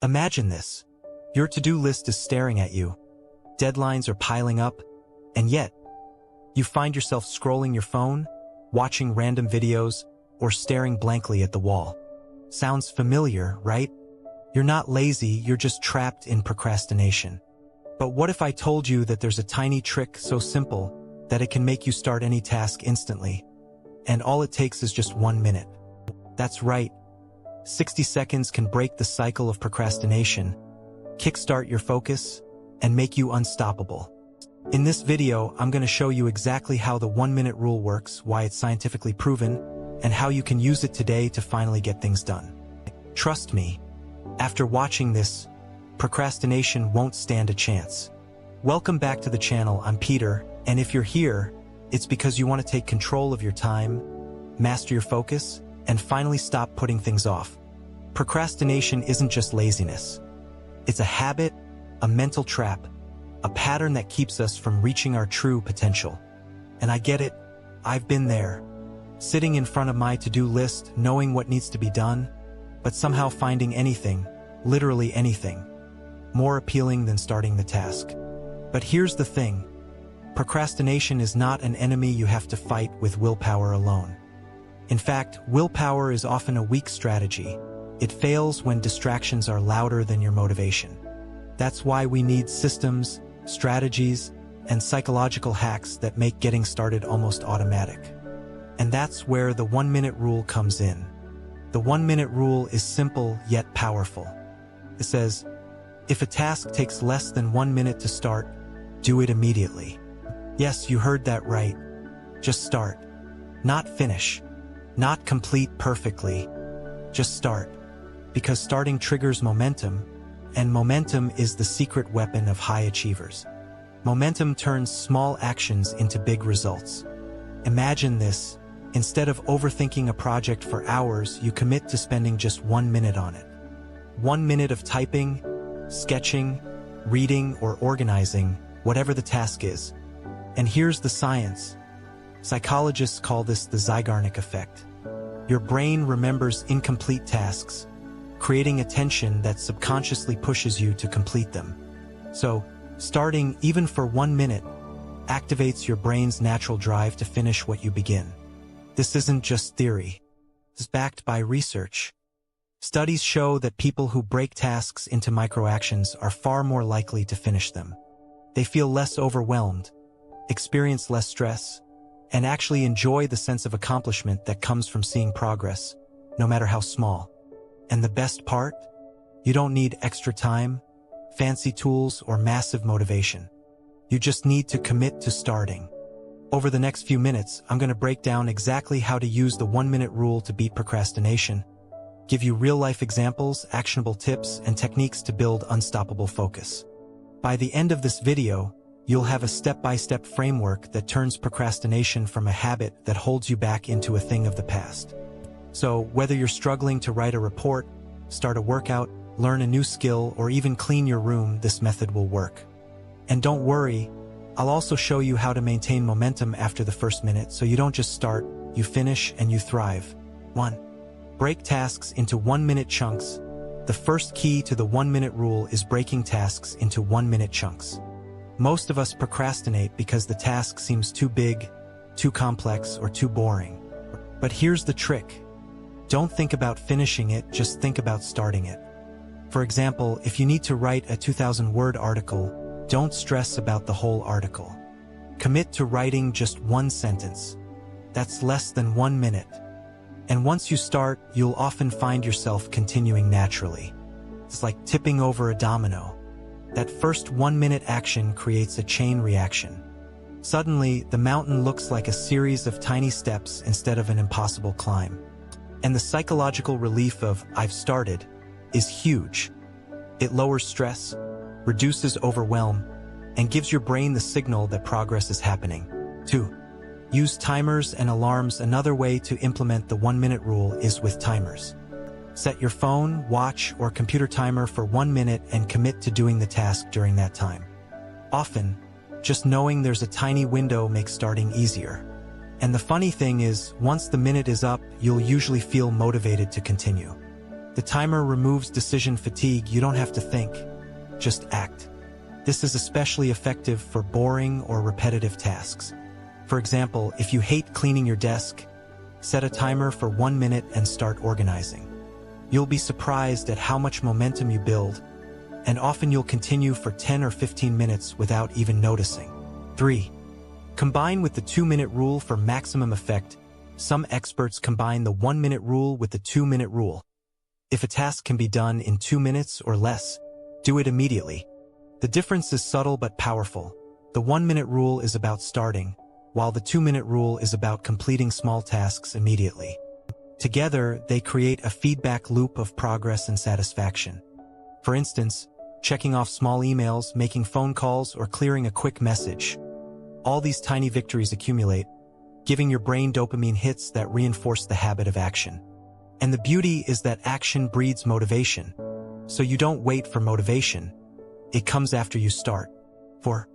Imagine this. Your to-do list is staring at you. Deadlines are piling up, and yet, you find yourself scrolling your phone, watching random videos, or staring blankly at the wall. Sounds familiar, right? You're not lazy, you're just trapped in procrastination. But what if I told you that there's a tiny trick so simple that it can make you start any task instantly, and all it takes is just 1 minute? That's right. 60 seconds can break the cycle of procrastination, kickstart your focus, and make you unstoppable. In this video, I'm going to show you exactly how the 1-minute rule works, why it's scientifically proven, and how you can use it today to finally get things done. Trust me, after watching this, procrastination won't stand a chance. Welcome back to the channel, I'm Peter, and if you're here, it's because you want to take control of your time, master your focus, and finally stop putting things off. Procrastination isn't just laziness. It's a habit, a mental trap, a pattern that keeps us from reaching our true potential. And I get it, I've been there. Sitting in front of my to-do list, knowing what needs to be done, but somehow finding anything, literally anything, more appealing than starting the task. But here's the thing. Procrastination is not an enemy you have to fight with willpower alone. In fact, willpower is often a weak strategy. It fails when distractions are louder than your motivation. That's why we need systems, strategies, and psychological hacks that make getting started almost automatic. And that's where the 1-minute rule comes in. The 1-minute rule is simple yet powerful. It says, if a task takes less than 1 minute to start, do it immediately. Yes, you heard that right. Just start. Not finish. Not complete perfectly. Just start. Because starting triggers momentum, and momentum is the secret weapon of high achievers. Momentum turns small actions into big results. Imagine this. Instead of overthinking a project for hours, you commit to spending just 1 minute on it. 1 minute of typing, sketching, reading, or organizing, whatever the task is. And here's the science. Psychologists call this the Zeigarnik effect. Your brain remembers incomplete tasks, creating a tension that subconsciously pushes you to complete them. So, starting even for 1 minute activates your brain's natural drive to finish what you begin. This isn't just theory. It's backed by research. Studies show that people who break tasks into microactions are far more likely to finish them. They feel less overwhelmed, experience less stress, and actually enjoy the sense of accomplishment that comes from seeing progress, no matter how small. And the best part? You don't need extra time, fancy tools, or massive motivation. You just need to commit to starting. Over the next few minutes, I'm going to break down exactly how to use the 1-minute rule to beat procrastination, give you real-life examples, actionable tips, and techniques to build unstoppable focus. By the end of this video, you'll have a step-by-step framework that turns procrastination from a habit that holds you back into a thing of the past. So, whether you're struggling to write a report, start a workout, learn a new skill, or even clean your room, this method will work. And don't worry, I'll also show you how to maintain momentum after the first minute so you don't just start, you finish, and you thrive. 1. Break tasks into 1-minute chunks. The first key to the 1-minute rule is breaking tasks into 1-minute chunks. Most of us procrastinate because the task seems too big, too complex, or too boring. But here's the trick. Don't think about finishing it, just think about starting it. For example, if you need to write a 2,000-word article, don't stress about the whole article. Commit to writing just 1 sentence. That's less than 1 minute. And once you start, you'll often find yourself continuing naturally. It's like tipping over a domino. That first 1-minute action creates a chain reaction. Suddenly, the mountain looks like a series of tiny steps instead of an impossible climb. And the psychological relief of "I've started" is huge. It lowers stress, reduces overwhelm, and gives your brain the signal that progress is happening. 2. Use timers and alarms. Another way to implement the 1-minute rule is with timers. Set your phone, watch, or computer timer for 1 minute and commit to doing the task during that time. Often, just knowing there's a tiny window makes starting easier. And the funny thing is, once the minute is up, you'll usually feel motivated to continue. The timer removes decision fatigue. You don't have to think, just act. This is especially effective for boring or repetitive tasks. For example, if you hate cleaning your desk, set a timer for 1 minute and start organizing. You'll be surprised at how much momentum you build, and often you'll continue for 10 or 15 minutes without even noticing. 3. Combine with the 2-minute rule for maximum effect. Some experts combine the 1-minute rule with the 2-minute rule. If a task can be done in 2 minutes or less, do it immediately. The difference is subtle but powerful. The 1-minute rule is about starting, while the 2-minute rule is about completing small tasks immediately. Together, they create a feedback loop of progress and satisfaction. For instance, checking off small emails, making phone calls, or clearing a quick message. All these tiny victories accumulate, giving your brain dopamine hits that reinforce the habit of action. And the beauty is that action breeds motivation. So you don't wait for motivation. It comes after you start. 4.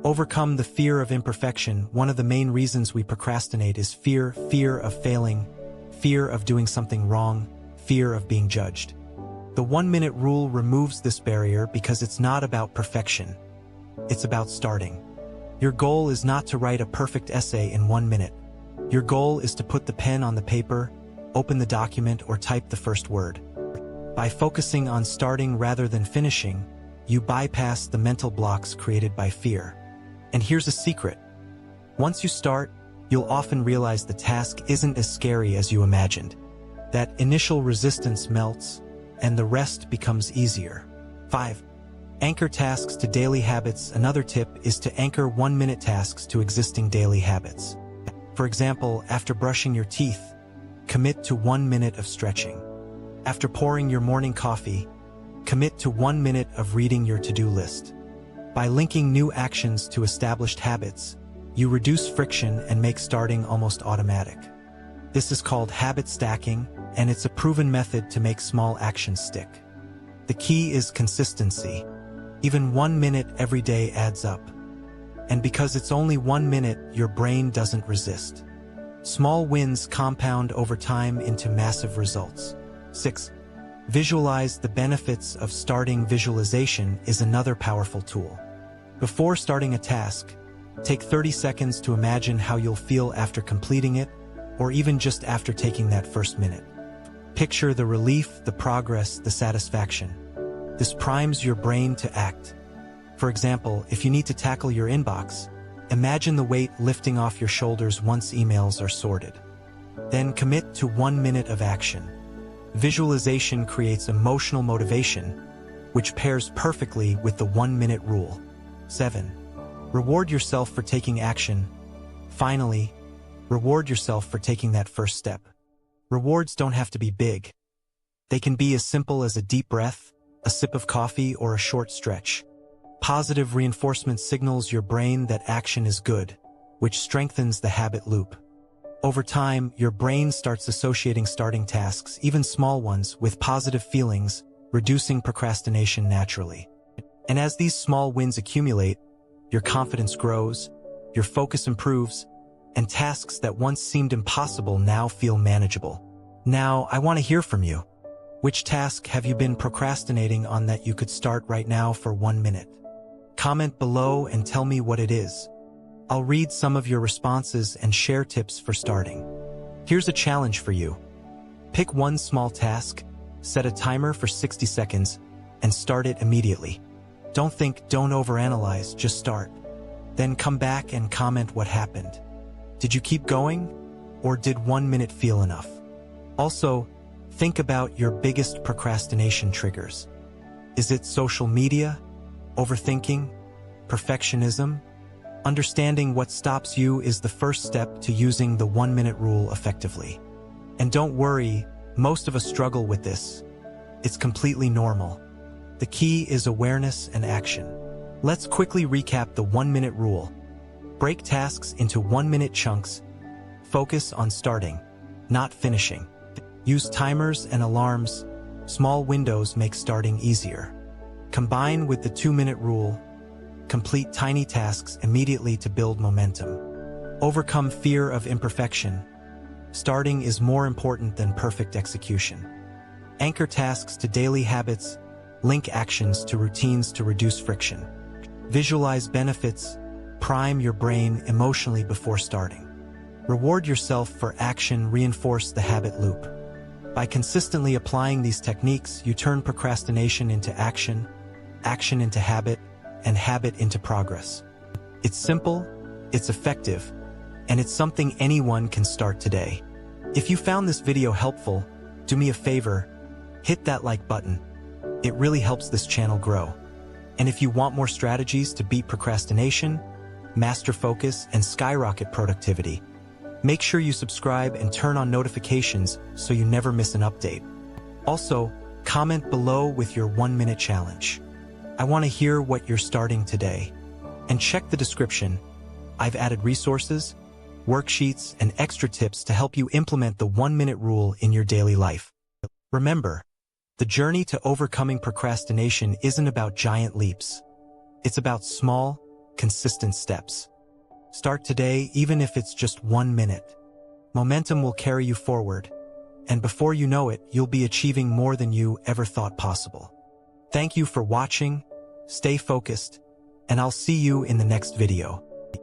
Overcome the fear of imperfection. One of the main reasons we procrastinate is fear of failing, fear of doing something wrong, fear of being judged. The 1-minute rule removes this barrier because it's not about perfection. It's about starting. Your goal is not to write a perfect essay in 1 minute. Your goal is to put the pen on the paper, open the document, or type the first word. By focusing on starting rather than finishing, you bypass the mental blocks created by fear. And here's a secret. Once you start, you'll often realize the task isn't as scary as you imagined. That initial resistance melts, and the rest becomes easier. 5. Anchor tasks to daily habits. Another tip is to anchor 1-minute tasks to existing daily habits. For example, after brushing your teeth, commit to 1 minute of stretching. After pouring your morning coffee, commit to 1 minute of reading your to-do list. By linking new actions to established habits, you reduce friction and make starting almost automatic. This is called habit stacking, and it's a proven method to make small actions stick. The key is consistency. Even 1 minute every day adds up. And because it's only 1 minute, your brain doesn't resist. Small wins compound over time into massive results. 6. Visualize the benefits of starting. Visualization is another powerful tool. Before starting a task, take 30 seconds to imagine how you'll feel after completing it, or even just after taking that first minute. Picture the relief, the progress, the satisfaction. This primes your brain to act. For example, if you need to tackle your inbox, imagine the weight lifting off your shoulders once emails are sorted. Then commit to 1 minute of action. Visualization creates emotional motivation, which pairs perfectly with the 1-minute rule. 7. Reward yourself for taking action. Finally, reward yourself for taking that first step. Rewards don't have to be big. They can be as simple as a deep breath, a sip of coffee, or a short stretch. Positive reinforcement signals your brain that action is good, which strengthens the habit loop. Over time, your brain starts associating starting tasks, even small ones, with positive feelings, reducing procrastination naturally. And as these small wins accumulate, your confidence grows, your focus improves, and tasks that once seemed impossible now feel manageable. Now, I want to hear from you. Which task have you been procrastinating on that you could start right now for 1 minute? Comment below and tell me what it is. I'll read some of your responses and share tips for starting. Here's a challenge for you. Pick one small task, set a timer for 60 seconds, and start it immediately. Don't think, don't overanalyze, just start. Then come back and comment what happened. Did you keep going? Or did 1 minute feel enough? Also, think about your biggest procrastination triggers. Is it social media? Overthinking? Perfectionism? Understanding what stops you is the first step to using the 1-minute rule effectively. And don't worry, most of us struggle with this. It's completely normal. The key is awareness and action. Let's quickly recap the 1-minute rule. Break tasks into 1-minute chunks. Focus on starting, not finishing. Use timers and alarms. Small windows make starting easier. Combine with the 2-minute rule. Complete tiny tasks immediately to build momentum. Overcome fear of imperfection. Starting is more important than perfect execution. Anchor tasks to daily habits, link actions to routines to reduce friction. Visualize benefits, prime your brain emotionally before starting. Reward yourself for action, reinforce the habit loop. By consistently applying these techniques, you turn procrastination into action, action into habit, and habit into progress. It's simple, it's effective, and it's something anyone can start today. If you found this video helpful, do me a favor, hit that like button. It really helps this channel grow. And if you want more strategies to beat procrastination, master focus, and skyrocket productivity, make sure you subscribe and turn on notifications so you never miss an update. Also, comment below with your 1-minute challenge. I want to hear what you're starting today. And check the description. I've added resources, worksheets, and extra tips to help you implement the 1-minute rule in your daily life. Remember, the journey to overcoming procrastination isn't about giant leaps. It's about small, consistent steps. Start today, even if it's just 1 minute. Momentum will carry you forward, and before you know it, you'll be achieving more than you ever thought possible. Thank you for watching, stay focused, and I'll see you in the next video.